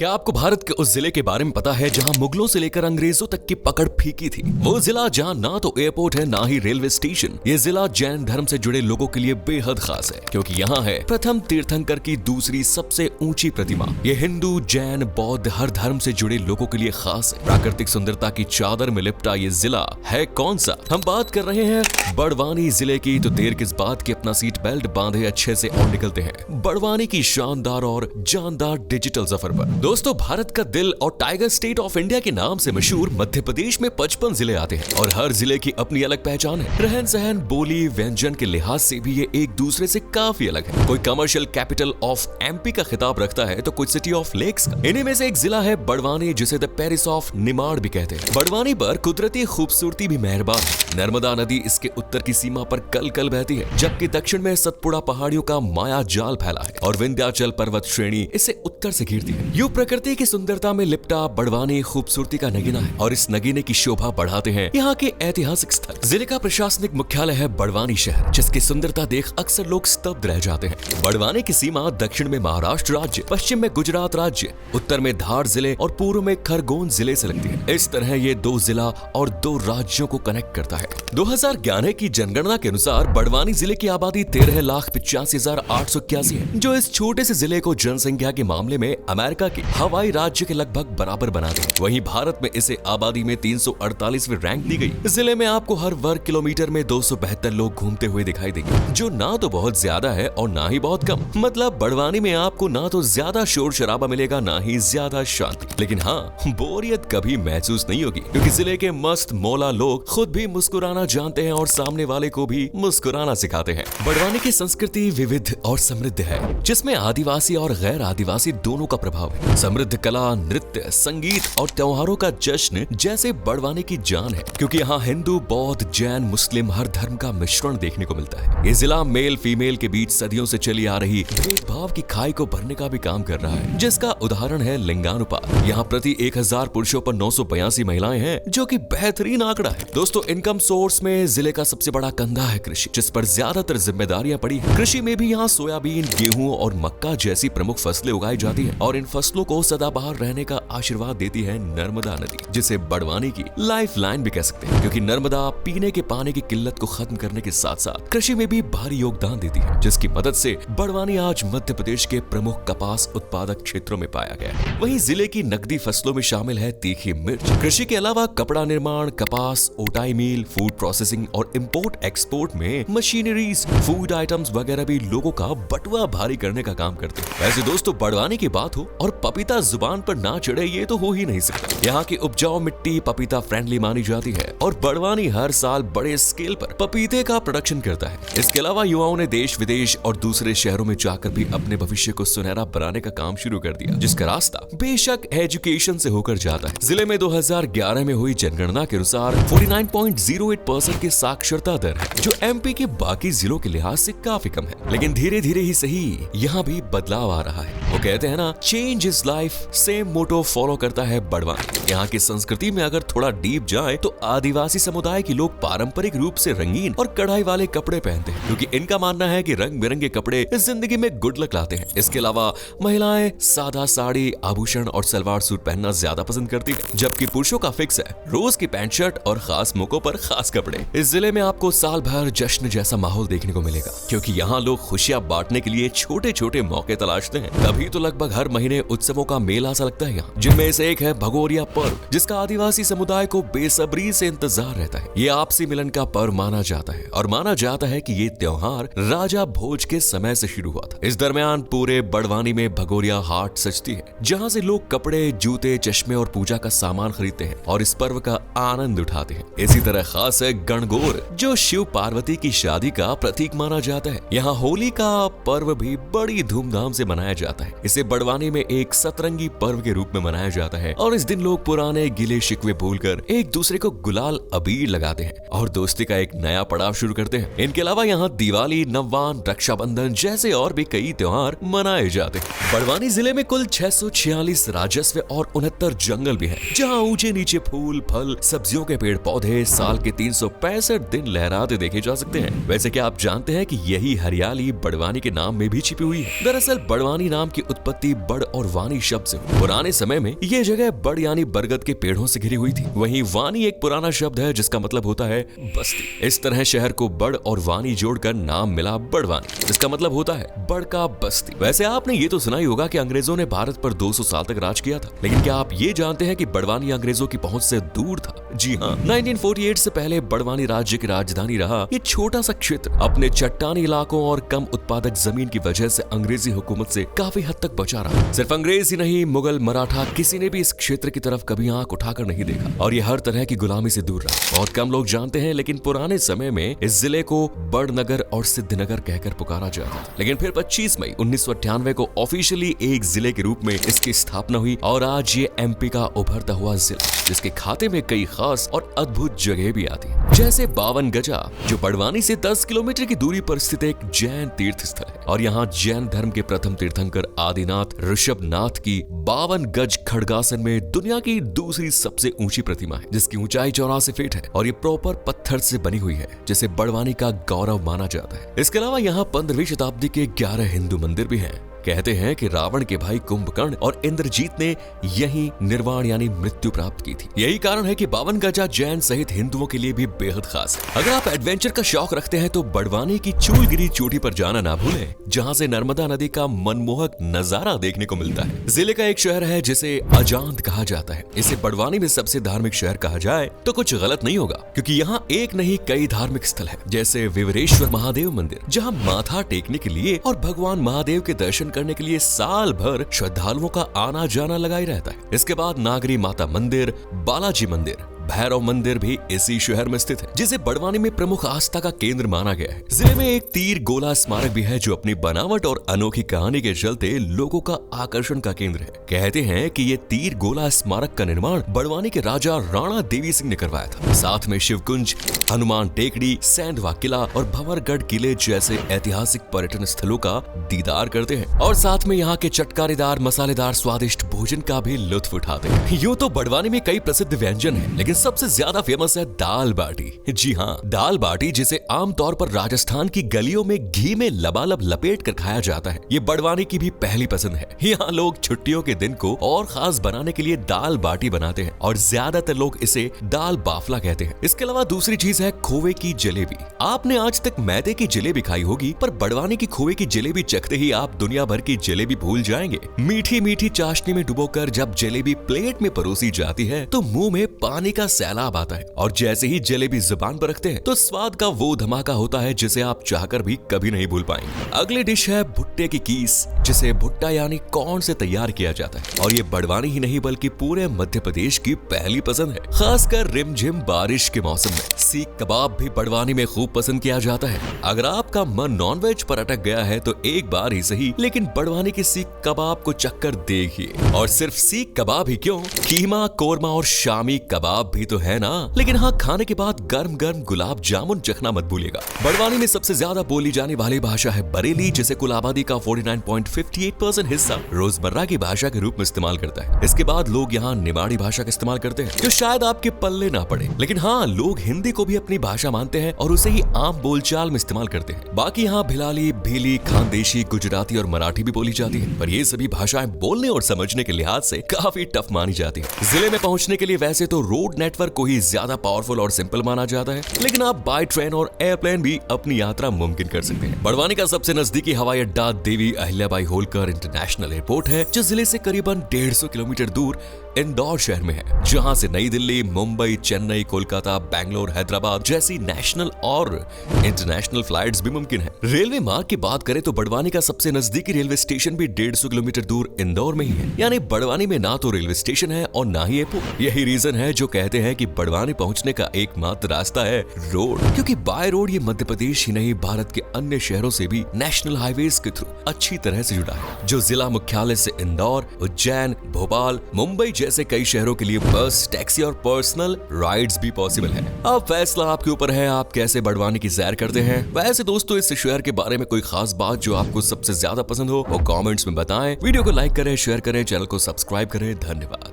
क्या आपको भारत के उस जिले के बारे में पता है जहां मुगलों से लेकर अंग्रेजों तक की पकड़ फीकी थी? वो जिला जहां ना तो एयरपोर्ट है ना ही रेलवे स्टेशन। ये जिला जैन धर्म से जुड़े लोगों के लिए बेहद खास है क्योंकि यहाँ है प्रथम तीर्थंकर की दूसरी सबसे ऊंची प्रतिमा। ये हिंदू, जैन, बौद्ध हर धर्म से जुड़े लोगों के लिए खास है। प्राकृतिक सुंदरता की चादर में लिपटा ये जिला है कौन सा? हम बात कर रहे हैं बड़वानी जिले की। तो देर किस बात की, अपना सीट बेल्ट बांधे अच्छे से और निकलते हैं बड़वानी की शानदार और जानदार डिजिटल सफर पर। दोस्तों, भारत का दिल और टाइगर स्टेट ऑफ इंडिया के नाम से मशहूर मध्य प्रदेश में 55 जिले आते हैं और हर जिले की अपनी अलग पहचान है। रहन सहन, बोली, व्यंजन के लिहाज से भी ये एक दूसरे से काफी अलग है। कोई कमर्शियल कैपिटल ऑफ एमपी का खिताब रखता है तो कुछ सिटी ऑफ लेक्स का। इन्हीं में से एक जिला है बड़वानी, जिसे द पेरिस ऑफ निमाड़ भी कहते हैं। बड़वानी पर कुदरती खूबसूरती भी मेहरबान है। नर्मदा नदी इसके उत्तर की सीमा पर कल कल बहती है, जबकि दक्षिण में सतपुड़ा पहाड़ियों का माया जाल फैला है और विंध्याचल पर्वत श्रेणी इसे उत्तर से घेरती है। यूं प्रकृति की सुंदरता में लिपटा बड़वानी खूबसूरती का नगीना है और इस नगीने की शोभा बढ़ाते हैं यहाँ के ऐतिहासिक स्थल। जिले का प्रशासनिक मुख्यालय है बड़वानी शहर, जिसकी सुंदरता देख अक्सर लोग स्तब्ध रह जाते हैं। बड़वानी की सीमा दक्षिण में महाराष्ट्र राज्य, पश्चिम में गुजरात राज्य, उत्तर में धार जिले और पूर्व में खरगोन जिले से लगती है। इस तरह ये दो जिला और दो राज्यों को कनेक्ट करता है। 2011 की जनगणना के अनुसार बड़वानी जिले की आबादी 13,85,881 है, जो इस छोटे से जिले को जनसंख्या के मामले में अमेरिका के हवाई राज्य के लगभग बराबर बनाते हैं। वहीं भारत में इसे आबादी में 348वीं रैंक दी गई। जिले में आपको हर वर्ग किलोमीटर में 272 लोग घूमते हुए दिखाई देंगे, जो ना तो बहुत ज्यादा है और ना ही बहुत कम। मतलब बड़वानी में आपको ना तो ज्यादा शोर शराबा मिलेगा, ना ही ज्यादा शांति, लेकिन हाँ, बोरियत कभी महसूस नहीं होगी क्योंकि जिले के मस्त मौला लोग खुद भी मुस्कुराना जानते हैं और सामने वाले को भी मुस्कुराना सिखाते हैं। बड़वानी की संस्कृति विविध और समृद्ध है, जिसमें आदिवासी और गैर आदिवासी दोनों का प्रभाव है। समृद्ध कला, नृत्य, संगीत और त्योहारों का जश्न जैसे बड़वानी की जान है, क्योंकि यहाँ हिंदू, बौद्ध, जैन, मुस्लिम हर धर्म का मिश्रण देखने को मिलता है। ये जिला मेल फीमेल के बीच सदियों से चली आ रही भेदभाव की खाई को भरने का भी काम कर रहा है, जिसका उदाहरण है लिंगानुपात। यहाँ प्रति 1000 पुरुषों पर 982 महिलाएं हैं, जो कि बेहतरीन आंकड़ा है। दोस्तों, इनकम सोर्स में जिले का सबसे बड़ा कंधा है कृषि, जिस पर ज्यादातर जिम्मेदारियां पड़ी है। कृषि में भी यहाँ सोयाबीन, गेहूं और मक्का जैसी प्रमुख फसलें उगाई जाती हैं और इन फसलों को सदाबहार रहने का आशीर्वाद देती है नर्मदा नदी, जिसे बड़वानी की लाइफ लाइन भी कह सकते हैं, क्योंकि नर्मदा पीने के पानी की किल्लत को खत्म करने के साथ साथ कृषि में भी भारी योगदान देती है, जिसकी मदद से बड़वानी आज मध्य प्रदेश के प्रमुख कपास उत्पादक क्षेत्रों में पाया गया है। वहीं जिले की नकदी फसलों में शामिल है तीखी मिर्च। कृषि के अलावा कपड़ा निर्माण, कपास, ओटाई मील, फूड प्रोसेसिंग और इम्पोर्ट एक्सपोर्ट में मशीनरीज, फूड आइटम्स वगैरह भी लोगों का बटुआ भारी करने का काम करते हैं। वैसे दोस्तों, बड़वानी की बात हो और पपीता जुबान पर ना चढ़े, ये तो हो ही नहीं सकता। यहाँ की उपजाऊ मिट्टी पपीता फ्रेंडली मानी जाती है और बड़वानी हर साल बड़े स्केल पर पपीते का प्रोडक्शन करता है। इसके अलावा युवाओं ने देश विदेश और दूसरे शहरों में जाकर भी अपने भविष्य को सुनहरा बनाने का काम शुरू कर दिया, जिसका रास्ता बेशक एजुकेशन से होकर जाता है। जिले में 2011 में हुई जनगणना के अनुसार 49.08% की साक्षरता दर है, जो एमपी के बाकी जिलों के लिहाज से काफी कम है। लेकिन धीरे धीरे ही सही, यहाँ भी बदलाव आ रहा है। वो कहते हैं ना, change is life, same motto follow करता है बड़वानी। यहाँ की संस्कृति में अगर थोड़ा डीप जाए तो आदिवासी समुदाय के लोग पारंपरिक रूप से रंगीन और कढ़ाई वाले कपड़े पहनते हैं, क्योंकि इनका मानना है कि रंग बिरंगे कपड़े जिंदगी में गुड लक लाते हैं। इसके अलावा महिलाएं सादा साड़ी, आभूषण और सलवार सूट पहनना ज्यादा पसंद करती है, जबकि पुरुषों का फिक्स है रोज की पैंट शर्ट और खास मौकों पर खास कपड़े। इस जिले में आपको साल भर जश्न जैसा माहौल देखने को मिलेगा, क्योंकि यहाँ लोग खुशियां बांटने के लिए छोटे छोटे मौके तलाशते हैं। तभी तो लगभग हर महीने उत्सवों का मेला सा लगता है यहाँ, जिनमें से एक है भगोरिया पर्व, जिसका आदिवासी समुदाय को बेसब्री से इंतजार रहता है। ये आपसी मिलन का पर्व माना जाता है और माना जाता है कि ये त्योहार राजा भोज के समय से शुरू हुआ था। इस दरमियान पूरे बड़वानी में भगोरिया हाट सजती है, जहाँ से लोग कपड़े, जूते, चश्मे और पूजा का सामान खरीदते हैं और इस पर्व का आनंद उठाते हैं। इसी तरह खास है गणगौर, जो शिव पार्वती की शादी का प्रतीक माना जाता है। यहाँ होली का पर्व भी बड़ी धूमधाम से मनाया जाता है। इसे बड़वानी में एक सतरंगी पर्व के रूप में मनाया जाता है और इस दिन लोग पुराने गिले शिकवे भूलकर एक दूसरे को गुलाल अबीर लगाते हैं और दोस्ती का एक नया पड़ाव शुरू करते हैं। इनके अलावा यहाँ दिवाली, नववान, रक्षाबंधन जैसे और भी कई त्योहार मनाए जाते हैं। बड़वानी जिले में कुल 646 राजस्व और 69 जंगल भी है, जहाँ ऊंचे नीचे फूल, फल, सब्जियों के पेड़ पौधे साल के 365 दिन लहराते देखे जा सकते हैं। वैसे क्या आप जानते हैं कि यही हरियाली बड़वानी के नाम में भी छिपी हुई है? दरअसल बड़वानी नाम की उत्पत्ति बड़ और बड़वानी शब्द से हुई। पुराने समय में ये जगह बड़ यानी बरगद के पेड़ों से घिरी हुई थी। वहीं वानी एक पुराना शब्द है जिसका मतलब होता है बस्ती। इस तरह शहर को बड़ और वानी जोड़कर नाम मिला बड़वानी, जिसका मतलब होता है बड़ का बस्ती। वैसे आपने ये तो सुना ही होगा कि अंग्रेजों ने भारत पर 200 साल तक राज किया था, लेकिन क्या आप ये जानते हैं कि बड़वानी अंग्रेजों की पहुंच से दूर था? जी हाँ, 1948 से पहले बड़वानी राज्य की राजधानी रहा। ये छोटा सा क्षेत्र अपने चट्टानी इलाकों और कम उत्पादक जमीन की वजह से अंग्रेजी हुकूमत से काफी हद तक बचा रहा। सिर्फ अंग्रेज ही नहीं, मुगल, मराठा, किसी ने भी इस क्षेत्र की तरफ कभी आंख उठाकर नहीं देखा और ये हर तरह की गुलामी से दूर रहा। बहुत कम लोग जानते हैं, लेकिन पुराने समय में इस जिले को बड़नगर और सिद्धनगर कहकर पुकारा जाता था। लेकिन फिर 25 मई 1998 को ऑफिशियली एक जिले के रूप में इसकी स्थापना हुई और आज ये एमपी का उभरता हुआ जिला, जिसके खाते में कई खास और अद्भुत जगह भी आती है, जैसे 52 गजा, जो बड़वानी से 10 किलोमीटर की दूरी पर स्थित एक जैन तीर्थ स्थल है और यहाँ जैन धर्म के प्रथम तीर्थंकर आदिनाथ ऋषभनाथ की 52 गज खड़गासन में दुनिया की दूसरी सबसे ऊंची प्रतिमा है, जिसकी ऊंचाई 84 फीट है और ये प्रॉपर पत्थर से बनी हुई है, जिसे बड़वानी का गौरव माना जाता है। इसके अलावा यहाँ 15वीं शताब्दी के 11 हिंदू मंदिर भी हैं। कहते हैं कि रावण के भाई कुंभकर्ण और इंद्रजीत ने यही निर्वाण यानी मृत्यु प्राप्त की थी। यही कारण है कि 52 गजा जैन सहित हिंदुओं के लिए भी बेहद खास है। अगर आप एडवेंचर का शौक रखते हैं तो बड़वानी की चूलगिरी चोटी पर जाना ना भूलें, जहां से नर्मदा नदी का मनमोहक नजारा देखने को मिलता है। जिले का एक शहर है जिसे अजांत कहा जाता है। इसे बड़वानी में सबसे धार्मिक शहर कहा जाए तो कुछ गलत नहीं होगा, क्योंकि यहाँ एक नहीं कई धार्मिक स्थल है, जैसे विवरेश्वर महादेव मंदिर, जहाँ माथा टेकने के लिए और भगवान महादेव के दर्शन करने के लिए साल भर श्रद्धालुओं का आना जाना लगा ही रहता है। इसके बाद नागरी माता मंदिर, बालाजी मंदिर, भैरव मंदिर भी इसी शहर में स्थित है, जिसे बड़वानी में प्रमुख आस्था का केंद्र माना गया है। जिले में एक तीर गोला स्मारक भी है, जो अपनी बनावट और अनोखी कहानी के चलते लोगों का आकर्षण का केंद्र है। कहते हैं कि ये तीर गोला स्मारक का निर्माण बड़वानी के राजा राणा देवी सिंह ने करवाया था। साथ में शिवकुंज, हनुमान टेकड़ी, सेंधवा किला और भंवरगढ़ किले जैसे ऐतिहासिक पर्यटन स्थलों का दीदार करते हैं और साथ में यहाँ के चटकारेदार मसालेदार स्वादिष्ट भोजन का भी लुत्फ उठाते हैं। यूं तो बड़वानी में कई प्रसिद्ध व्यंजन है, लेकिन सबसे ज्यादा फेमस है दाल बाटी। जी हाँ, दाल बाटी, जिसे आमतौर पर राजस्थान की गलियों में घी में लबालब लपेट कर खाया जाता है, ये बड़वानी की भी पहली पसंद है। यहाँ लोग छुट्टियों के दिन को और खास बनाने के लिए दाल बाटी बनाते हैं और ज्यादातर लोग इसे दाल बाफला कहते हैं। इसके अलावा दूसरी चीज है खोवे की जलेबी। आपने आज तक मैदे की जलेबी खाई होगी, पर बड़वानी की खोवे की जलेबी चखते ही आप दुनिया भर की जलेबी भूल जाएंगे। मीठी मीठी चाशनी में डुबोकर जब जलेबी प्लेट में परोसी जाती है तो मुंह में पानी का सैलाब आता है और जैसे ही जलेबी जुबान पर रखते हैं तो स्वाद का वो धमाका होता है जिसे आप चाहकर भी कभी नहीं भूल पाएंगे। अगली डिश है भुट्टे की कीस, जिसे भुट्टा यानी कॉर्न से तैयार किया जाता है और ये बड़वानी ही नहीं बल्कि पूरे मध्य प्रदेश की पहली पसंद है, खासकर रिमझिम बारिश के मौसम में। सीख कबाब भी बड़वानी में खूब पसंद किया जाता है। अगर आपका मन नॉनवेज पर अटक गया है तो एक बार ही सही, लेकिन बड़वानी की सीख कबाब को चक्कर देखिए। और सिर्फ सीख कबाब ही क्यों, कीमा, कोरमा और शामी कबाब भी तो है ना। लेकिन हाँ, खाने के बाद गर्म गर्म गुलाब जामुन चखना मत भूलिएगा। बड़वानी में सबसे ज्यादा बोली जाने वाली भाषा है बरेली, जिसे कुल आबादी का 49.58% हिस्सा रोजमर्रा की भाषा के रूप में इस्तेमाल करता है। इसके बाद लोग यहाँ निमाड़ी भाषा का इस्तेमाल करते हैं, जो शायद आपके पल्ले ना पड़े, लेकिन हाँ, लोग हिंदी को भी अपनी भाषा मानते हैं और उसे ही आम बोलचाल में इस्तेमाल करते हैं। बाकी यहाँ भिलाली, भीली, खानदेशी, गुजराती और मराठी भी बोली जाती है, पर ये सभी भाषाएं बोलने और समझने के लिहाज से काफी टफ मानी जाती है। जिले में पहुंचने के लिए वैसे तो रोड नेटवर्क को ही ज्यादा पावरफुल और सिंपल माना जाता है, लेकिन आप बाय ट्रेन और एयरप्लेन भी अपनी यात्रा मुमकिन कर सकते हैं। बड़वानी का सबसे नजदीकी हवाई अड्डा देवी अहिल्याबाई होलकर इंटरनेशनल एयरपोर्ट है, जो जिले से करीबन 150 किलोमीटर दूर इंदौर शहर में है, जहां से नई दिल्ली, मुंबई, चेन्नई, कोलकाता, बैंगलोर, हैदराबाद जैसी नेशनल और इंटरनेशनल फ्लाइट्स भी मुमकिन है। रेलवे मार्ग की बात करें तो बड़वानी का सबसे नजदीकी रेलवे स्टेशन भी 150 किलोमीटर दूर इंदौर में ही है, यानी बड़वानी में ना तो रेलवे स्टेशन है और ना ही एयरपोर्ट। यही रीजन है जो कहते हैं कि बड़वानी पहुंचने का एकमात्र रास्ता है रोड, क्योंकि बाय रोड ये मध्य प्रदेश ही नहीं भारत के अन्य शहरों से भी नेशनल हाईवेज के थ्रू अच्छी तरह से जुड़ा है, जो जिला मुख्यालय से इंदौर, उज्जैन, भोपाल, मुंबई जैसे कई शहरों के लिए बस, टैक्सी और पर्सनल राइड्स भी पॉसिबल है। अब फैसला आपके ऊपर है, आप कैसे बड़वानी की सैर करते हैं। वैसे दोस्तों, इस शहर के बारे में कोई खास बात जो आपको सबसे ज्यादा पसंद हो वो कमेंट्स में बताएं। वीडियो को लाइक करें, शेयर करें, चैनल को सब्सक्राइब करें। धन्यवाद।